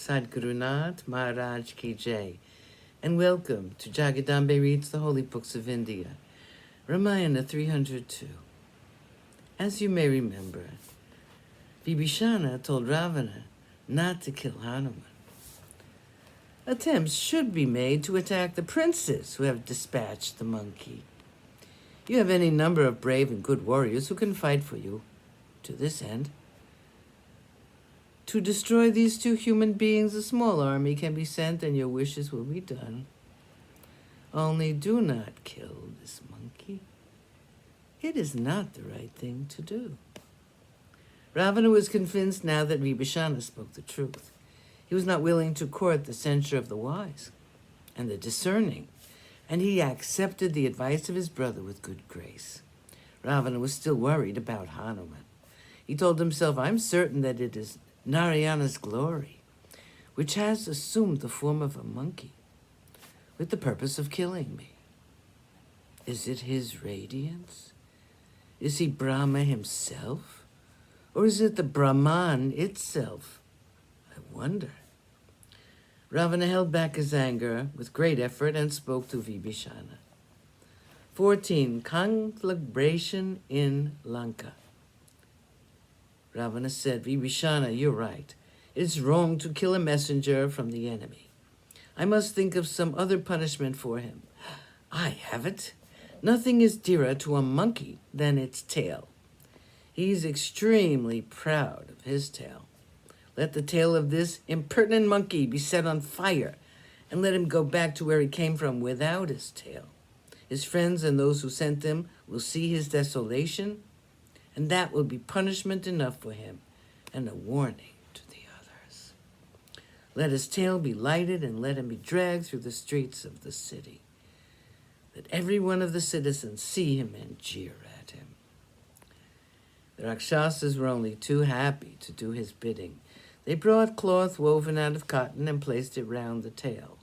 Sadgurunath Maharaj Ki Jai, and welcome to Jagadambe Reads the Holy Books of India, Ramayana 302. As you may remember, Vibhishana told Ravana not to kill Hanuman. Attempts should be made to attack the princes who have dispatched the monkey. You have any number of brave and good warriors who can fight for you to this end. To destroy these two human beings, a small army can be sent and your wishes will be done. Only do not kill this monkey. It is not the right thing to do. Ravana was convinced now that Vibhishana spoke the truth. He was not willing to court the censure of the wise and the discerning, and he accepted the advice of his brother with good grace. Ravana was still worried about Hanuman. He told himself, I'm certain that it is Narayana's glory, which has assumed the form of a monkey with the purpose of killing me. Is it his radiance? Is he Brahma himself? Or is it the Brahman itself? I wonder. Ravana held back his anger with great effort and spoke to Vibhishana. 14. Conflagration in Lanka. Ravana said, Vibhishana, you're right. It is wrong to kill a messenger from the enemy. I must think of some other punishment for him. I have it. Nothing is dearer to a monkey than its tail. He's extremely proud of his tail. Let the tail of this impertinent monkey be set on fire, and let him go back to where he came from without his tail. His friends and those who sent him will see his desolation, and that will be punishment enough for him and a warning to the others. Let his tail be lighted and let him be dragged through the streets of the city. Let every one of the citizens see him and jeer at him. The Rakshasas were only too happy to do his bidding. They brought cloth woven out of cotton and placed it round the tail.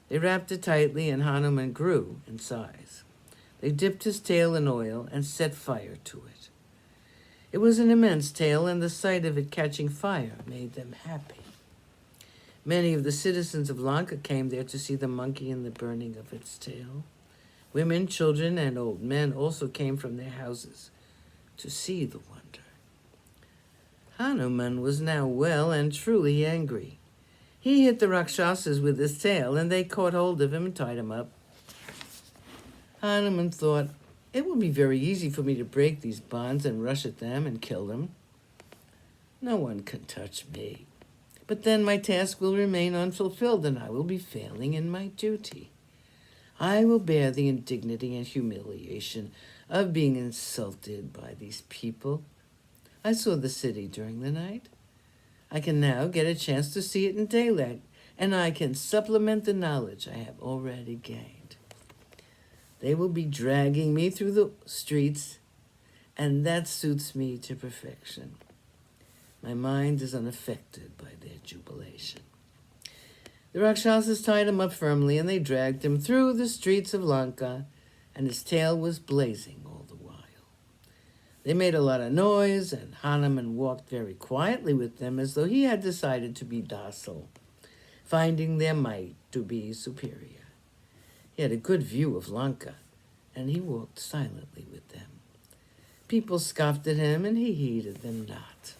They wrapped it tightly, and Hanuman grew in size. They dipped his tail in oil and set fire to it. It was an immense tail, and the sight of it catching fire made them happy. Many of the citizens of Lanka came there to see the monkey and the burning of its tail. Women, children, and old men also came from their houses to see the wonder. Hanuman was now well and truly angry. He hit the Rakshasas with his tail, and they caught hold of him and tied him up. Hanuman thought, it will be very easy for me to break these bonds and rush at them and kill them. No one can touch me. But then my task will remain unfulfilled, and I will be failing in my duty. I will bear the indignity and humiliation of being insulted by these people. I saw the city during the night. I can now get a chance to see it in daylight, and I can supplement the knowledge I have already gained. They will be dragging me through the streets, and that suits me to perfection. My mind is unaffected by their jubilation. The Rakshasas tied him up firmly, and they dragged him through the streets of Lanka, and his tail was blazing all the while. They made a lot of noise, and Hanuman walked very quietly with them as though he had decided to be docile, finding their might to be superior. He had a good view of Lanka, and he walked silently with them. People scoffed at him, and he heeded them not.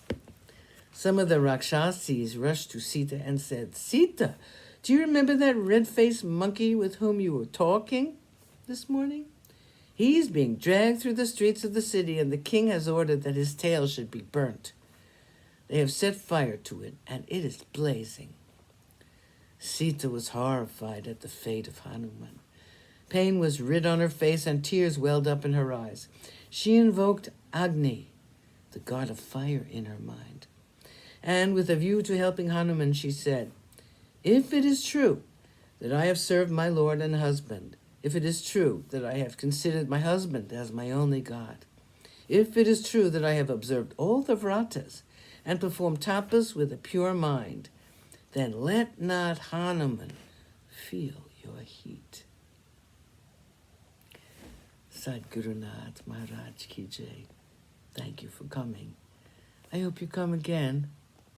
Some of the Rakshasas rushed to Sita and said, Sita, do you remember that red-faced monkey with whom you were talking this morning? He's being dragged through the streets of the city, and the king has ordered that his tail should be burnt. They have set fire to it, and it is blazing. Sita was horrified at the fate of Hanuman. Pain was writ on her face, and tears welled up in her eyes. She invoked Agni, the god of fire, in her mind. And with a view to helping Hanuman, she said, if it is true that I have served my lord and husband, if it is true that I have considered my husband as my only god, if it is true that I have observed all the vratas and performed tapas with a pure mind, then let not Hanuman feel your heat. Sadgurunath Maharaj Ki Jai. Thank you for coming. I hope you come again.